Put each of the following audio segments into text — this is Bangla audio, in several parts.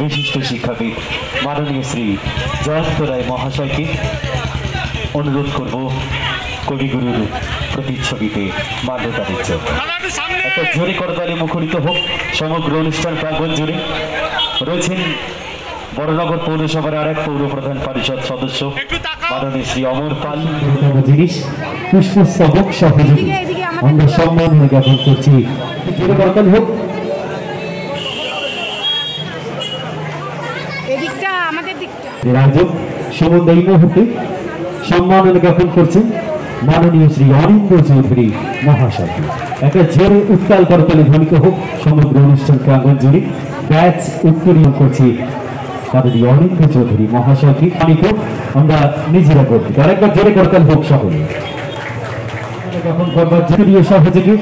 বিশিষ্ট শিক্ষাবিদ মাননীয় শ্রী জয়ন্ত রায় মহাশয়কে অনুরোধ করব কবিগুরুর প্রতিচ্ছবিতে মাল্যদানের জন্য। একটা জোরে করতালি মুখরিত হোক সমগ্র অনুষ্ঠান প্রাঙ্গণ জুড়ে। রয়েছেন বড়নগর পৌরসভার আরেক পৌর প্রধান পরিষদ সদস্য মাননীয় শ্রী অমর পাল। জিনিস পুষ্পস্তবক সহযোগী আমরা সম্মান জ্ঞাপন করছি। জোরে করতালি হোক। রাজক সমুদ্র এই মুহূর্তে সম্মাননা জ্ঞাপন করছেন মাননীয় শ্রী অনিন্দ্র চৌধুরী মহাশয়। একটা জোরে উত্তাল করতালি ধ্বনিত হোক সমগ্র অনুষ্ঠান প্রাঙ্গণ জুড়ে। ব্যাচ উত্তোলন করছি মাননীয় অনিন্দ্র চৌধুরী মহাশয়কে। আমরা নিজেরা করছি আরেকবার জোরে করতালি হোক সকলে জ্ঞাপন করবার জরুরি সহযোগী,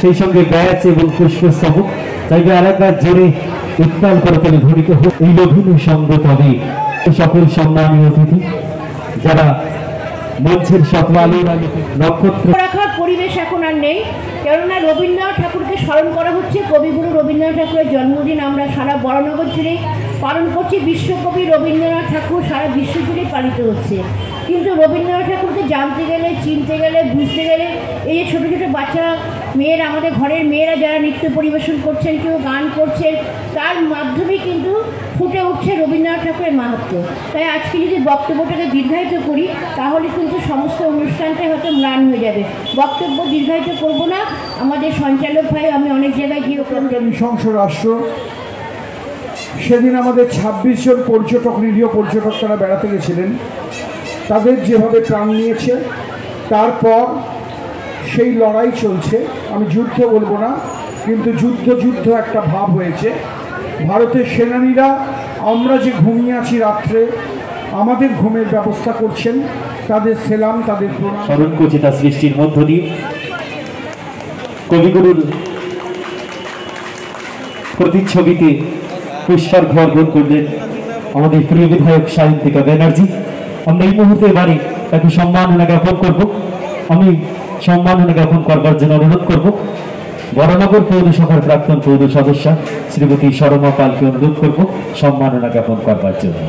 সেই সঙ্গে ব্যাচ এবং পুষ্পস্তবক চাইবে আরেকবার জোরে উত্তাল করতালি ধ্বনিত হোক। এই লঘিনী সঙ্গ তবে সকল সম্মানীয় অতিথি যারা মঞ্চের সকল আলোর নক্ষত্র রাখার পরিবেশ এখন আর নেই, কেননা রবীন্দ্রনাথ ঠাকুরকে স্মরণ করা হচ্ছে। কবিগুরু রবীন্দ্রনাথ ঠাকুরের জন্মদিন আমরা সারা বড়নগর জুড়ে পালন করছি। বিশ্বকবি রবীন্দ্রনাথ ঠাকুর সারা বিশ্ব জুড়ে পালিত হচ্ছে। কিন্তু রবীন্দ্রনাথ ঠাকুরকে জানতে গেলে, চিনতে গেলে, বুঝতে গেলে এই যে ছোটো ছোটো বাচ্চা মেয়েরা, আমাদের ঘরের মেয়েরা যারা নৃত্য পরিবেশন করছেন, কেউ গান করছেন, তার মাধ্যমে কিন্তু ফুটে উঠছে রবীন্দ্রনাথ ঠাকুরের মাহাত্ম্য। তাই আজকে যদি বক্তব্যটাকে দীর্ঘায়িত করি তাহলে কিন্তু সমস্ত অনুষ্ঠানটাই হয়তো ম্লান হয়ে যাবে। বক্তব্য দীর্ঘায়িত করব না। আমাদের সঞ্চালক ভাই, আমি অনেক জায়গায় গিয়ে নৃশংস রাষ্ট্র, সেদিন আমাদের 26 জন পর্যটক, নিরীহ পর্যটক তারা বেড়াতে গেছিলেন, তাদের যেভাবে প্রাণ নিয়েছে, তারপর সেই লড়াই চলছে। আমি যুদ্ধ বলবো না, কিন্তু যুদ্ধ একটা ভাব হয়েছে। ভারতের সেনানীরা আমরা যে ঘুমিয়ে আছি রাত্রে, আমাদের ঘুমের ব্যবস্থা করছেন। তাদের সেলাম, তাদের স্মরণ করছি তার সৃষ্টির মধ্য দিয়ে। কবিগুরুর প্রতিচ্ছবিতে পুষ্পার্ঘ্য অর্পণ করলেন আমাদের প্রিয় বিধায়ক সায়ন্তিকা ব্যানার্জি। আমরা এই মুহূর্তে বাড়ি তাকে সম্মাননা জ্ঞাপন করব। আমি সম্মাননা জ্ঞাপন করবার জন্য অনুরোধ করব বড়নগর পৌরসভার প্রাক্তন পৌর সদস্য শ্রীমতী শর্মা পালকে অনুরোধ করব সম্মাননা জ্ঞাপন করবার জন্য।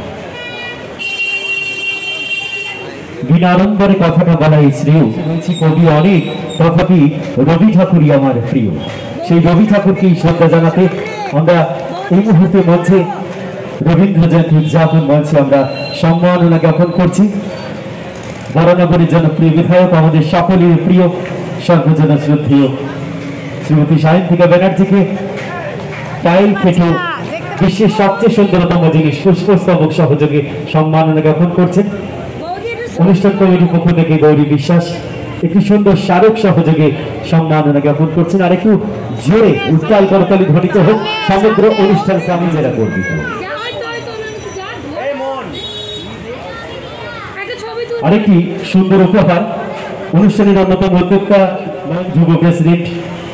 বিনা আড়ম্বরে কথাটা বলাই শ্রেয়। কবি অনেক, তথাপি রবি ঠাকুরই আমার প্রিয়। সেই রবি ঠাকুরকেই শ্রদ্ধা জানাতে আমরা এই মুহূর্তে মঞ্চে রবীন্দ্র জয়ন্তী উদযাপন মঞ্চে আমরা সম্মাননা জ্ঞাপন করছি বড়নগরের জনপ্রিয় বিধায়ক, আমাদের সকলের প্রিয় সর্বজন শ্রদ্ধেয় শ্রীমতী সায়ন্তিকা ব্যানার্জিকে টাইল কেটে বিশ্বের সবচেয়ে সুন্দরতম জিনিস পুষ্পস্তবক সহযোগে সম্মাননা জ্ঞাপন করছেন অনুষ্ঠান কমিটির পক্ষ থেকে গৌরী বিশ্বাস একটি সুন্দর স্মারক সহযোগে সম্মাননা জ্ঞাপন করছেন। আর একটু জোরে উত্তাল করতালি ধ্বনিত হোক সমগ্র অনুষ্ঠান আমি যারা গর্বিত। আরেকটি সুন্দর উপহার অনুষ্ঠানের অন্যতম উদ্যোক্তা যুব প্রেসিডেন্ট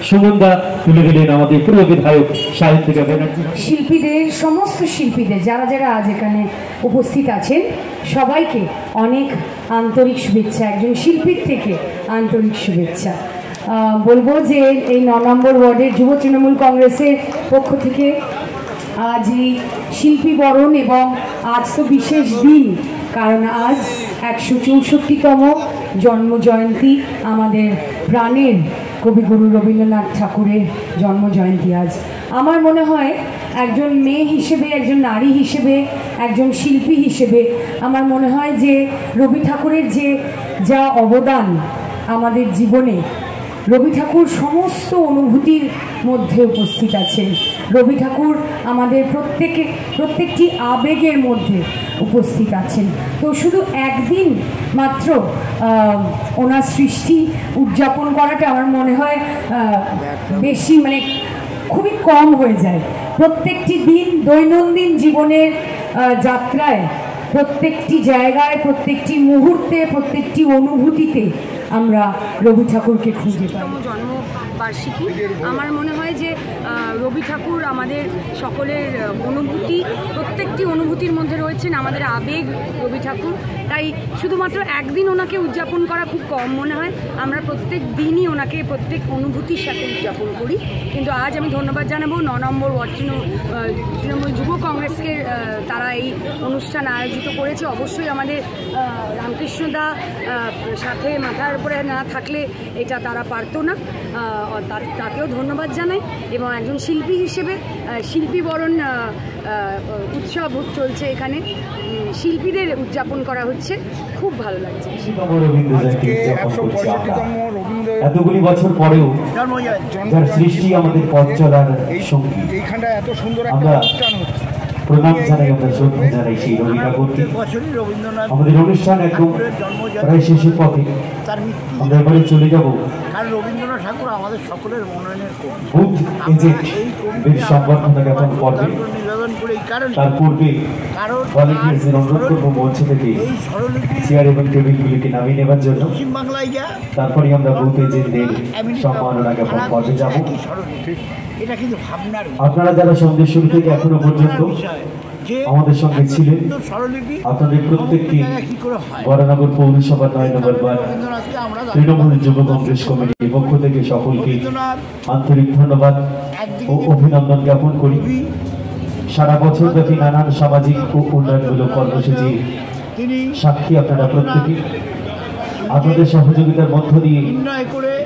সুমনদা তুলে দিলেন আমাদের প্রিয় বিধায়ক সাহিত্যিকা ব্যানার্জি। শিল্পীদের, সমস্ত শিল্পীদের যারা যারা আজ এখানে উপস্থিত আছেন সবাইকে অনেক আন্তরিক শুভেচ্ছা, একজন শিল্পীর থেকে আন্তরিক শুভেচ্ছা। বলবো যে এই 9 নম্বর ওয়ার্ডের যুব তৃণমূল কংগ্রেসের পক্ষ থেকে আজ এই শিল্পী বরণ, এবং আজ তো বিশেষ দিন কারণ আজ 164তম জন্ম জয়ন্তী আমাদের প্রাণের কবিগুরু রবীন্দ্রনাথ ঠাকুরের জন্ম জয়ন্তী আজ। আমার মনে হয় একজন মেয়ে হিসেবে, একজন নারী হিসেবে, একজন শিল্পী হিসেবে আমার মনে হয় যে রবি ঠাকুরের যা অবদান আমাদের জীবনে, রবি ঠাকুর সমস্ত অনুভূতির মধ্যে উপস্থিত আছেন। রবি ঠাকুর আমাদের প্রত্যেকটি আবেগের মধ্যে উপস্থিত আছেন। তো শুধু একদিন মাত্র ওনার সৃষ্টি উদযাপন করাটা আমার মনে হয় বেশি, খুবই কম হয়ে যায়। প্রত্যেকটি দিন দৈনন্দিন জীবনের যাত্রায়, প্রত্যেকটি জায়গায়, প্রত্যেকটি মুহূর্তে, প্রত্যেকটি অনুভূতিতে আমরা রবি ঠাকুরকে খুঁজে পাই। জন্ম বার্ষিকী। আমার মনে হয় যে রবি ঠাকুর আমাদের সকলের অনুভূতি, প্রত্যেকটি অনুভূতির মধ্যে রয়েছেন আমাদের আবেগ রবি ঠাকুর। তাই শুধুমাত্র একদিন ওনাকে উদযাপন করা খুব কম মনে হয়, আমরা প্রত্যেক দিনই ওনাকে প্রত্যেক অনুভূতির সাথে উদযাপন করি। কিন্তু আজ আমি ধন্যবাদ জানাবো 9 নম্বর ওয়ার্ড তৃণমূল যুব কংগ্রেসকে, তারা এই অনুষ্ঠান আয়োজিত করেছে। অবশ্যই আমাদের রামকৃষ্ণদা সাথে মাথার উপরে না থাকলে এটা তারা পারতো না, তাকেও ধন্যবাদ জানাই। এবং একজন শিল্পী হিসেবে শিল্পী বরণ উৎসব চলছে এখানে, শিল্পীদের উদযাপন করা হচ্ছে, খুব ভালো লাগছে। এতগুলি বছর পরেও যার সৃষ্টি আমাদের পথ চলার সঙ্গী, আমরা প্রণাম জানাই, আমরা শ্রদ্ধা জানাই সেই রবি ঠাকুরকে। আমাদের অনুষ্ঠান একদম প্রায় শেষের পথে, আমরা এবারে চলে যাব রবীন্দ্রনাথ ঠাকুর আমাদের সকলের মনোনয়নের বুথ এজেন্ট সংবর্ধনা জ্ঞাপন পর্বে। তার পূর্বে ভলেন্টিয়ার্সদের অনুরোধ করবো মঞ্চ থেকে চেয়ার এবং টেবিলগুলিকে নামিয়ে নেবার জন্য। তারপরে আমরা বুথ এজেন্টদের সম্মাননা জ্ঞাপন পর্বে যাব। আপনারা যারা সন্ধ্যের শুরু থেকে এখনো পর্যন্ত আমাদের সঙ্গে ছিলেন, আপনাদের প্রত্যেককে বরানগর পৌরসভা 9 নম্বর ওয়ার্ড তৃণমূল যুব কংগ্রেস কমিটির পক্ষ থেকে সকলকে আন্তরিক ধন্যবাদ ও অভিনন্দন জ্ঞাপন করি। সারা বছর ব্যাপী নানান সামাজিক ও উন্নয়নমূলক কর্মসূচির সাক্ষী আপনারা প্রত্যেকে। আপনাদের সহযোগিতার মধ্য দিয়ে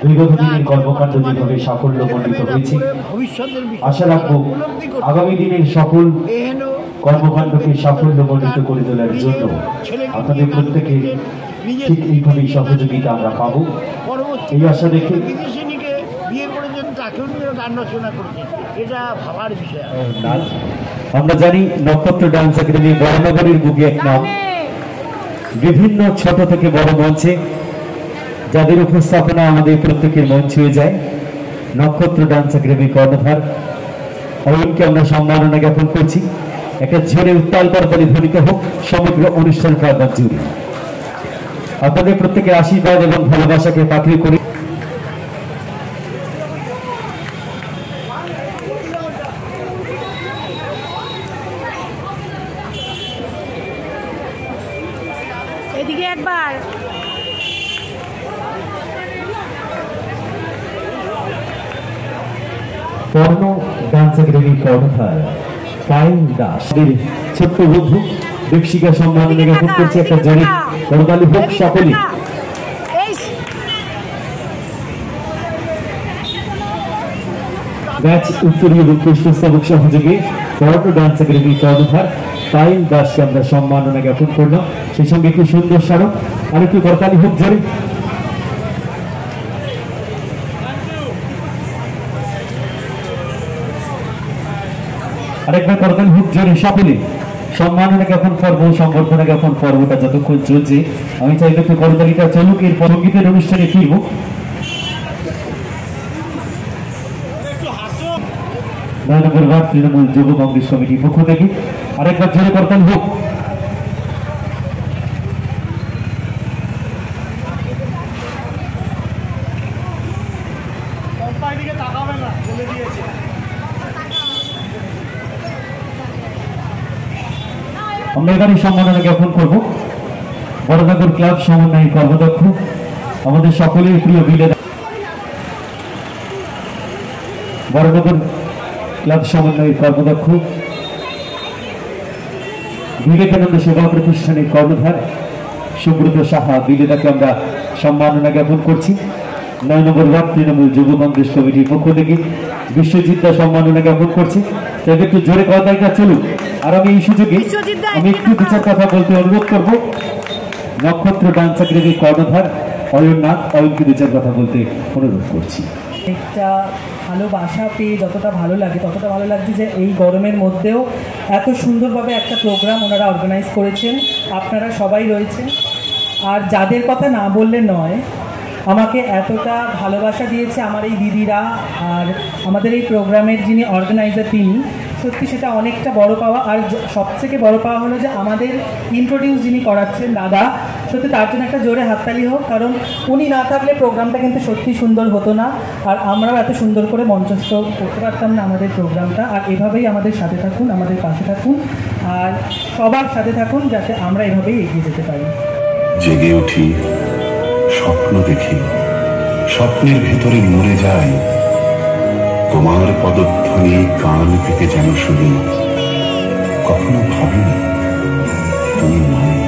বিগত দিনের কর্মকাণ্ড যেভাবে সাফল্যমণ্ডিত হয়েছে, আশা রাখবো আগামী দিনের সকল কর্মকাণ্ডকে সাফল্যমণ্ডিত করে তোলার জন্য আপনাদের প্রত্যেকে ঠিক এইভাবেই সহযোগিতা আমরা পাবো, এই আশা রেখে আমরা জানি নক্ষত্র ডান্স একাডেমি বরানগরের বুকে এক নাম। বিভিন্ন ছোট থেকে বড় মঞ্চে যাদের উপস্থাপনা আমাদের প্রত্যেকের মন ছুঁয়ে যায়, নক্ষত্র ডান্স একাডেমি কর্ণধার অয়নকে আমরা সম্মাননা জ্ঞাপন করছি। একটা ঝড়ে উত্তাল করতালি ধ্বনিত হোক সমগ্র অনুষ্ঠান প্রাঙ্গণ জুড়ে। আপনাদের প্রত্যেকের আশীর্বাদ এবং ভালোবাসাকে পাথেয় করে এদিকে একবার পর্ণ ডান্স একাডেমির কর্ণধার পায়েল দাস ছোট্ট বন্ধু দীপশিকা সম্মাননা জ্ঞাপন করছে। একটা জড়িত করতালি হোক সকলে। ম্যাচ উত্তরীয় এবং পৃষ্ঠস্থাপক সহযোগে পর্ণ ডান্স একাডেমির কর্ণধার পায়েল দাসকে আমরা সম্মাননা জ্ঞাপন করলাম। সেই সঙ্গে একটু সুন্দর স্মারক আর একটু করতালি হোক জোরে। আরেকবার করতালি হোক জোরে সকলে। সম্মাননা জ্ঞাপন পর্ব, সংবর্ধনা জ্ঞাপন পর্বটা যতক্ষণ চলছে আমি চাইলে একটু করতালিটা চলুক, এর সঙ্গীতের অনুষ্ঠানে ফিরব। তৃণমূল যুব কংগ্রেস কমিটির পক্ষ থেকে আরেকবার জোরে করতালি হোক। আমরা এবারে সম্মাননা জ্ঞাপন করবো বরানগর ক্লাব সমন্বয় কর্মদক্ষ আমাদের সকলের প্রিয় বরানগর ক্লাব সমন্বয়ের কর্মদক্ষ বিবেকানন্দ সেবা প্রতিষ্ঠানের কর্ণধার সুব্রত সাহা বিলেদাকে আমরা সম্মাননা জ্ঞাপন করছি। 9 নম্বর ওয়ার্ড তৃণমূল যুব কংগ্রেস কমিটির পক্ষ থেকে বিশ্বজিৎ দা সম্মাননা জ্ঞাপন করছি। তাদের একটু জোরে কথাটা চলুক। আর আমি এই সুযোগে আমি একটু বিচার কথা বলতে অনুরোধ করব নক্ষত্র ডান্স একাডেমির কর্ণধার অয়নকে বিচার কথা বলতে অনুরোধ করছি। একটা ভালোবাসা পেয়ে যতটা ভালো লাগে ততটা ভালো লাগছে যে এই গরমের মধ্যেও এত সুন্দরভাবে একটা প্রোগ্রাম ওনারা অর্গানাইজ করেছেন। আপনারা সবাই রয়েছেন, আর যাদের কথা না বললে নয়, আমাকে এতটা ভালোবাসা দিয়েছে আমার এই দিদিরা, আর আমাদের এই প্রোগ্রামের যিনি অর্গানাইজার তিনি, সত্যি সেটা অনেকটা বড় পাওয়া। আর সবথেকে বড় পাওয়া হলো যে আমাদের ইন্ট্রোডিউস যিনি করাচ্ছেন দাদা, সত্যি তার জন্য একটা জোরে হাততালি হোক, কারণ উনি না থাকলে প্রোগ্রামটা কিন্তু সত্যি সুন্দর হতো না, আর আমরাও এত সুন্দর করে মঞ্চস্থ করতে পারতাম না আমাদের প্রোগ্রামটা। আর এভাবেই আমাদের সাথে থাকুন, আমাদের পাশে থাকুন, আর সবার সাথে থাকুন, যাতে আমরা এভাবেই এগিয়ে যেতে পারি। জেগে উঠি, স্বপ্ন দেখি, স্বপ্নের ভিতরে মরে যাই, তোমার পদধ্বনি কান থেকে যেন শুনি, কখনো ভাবিনি তুমি নয়।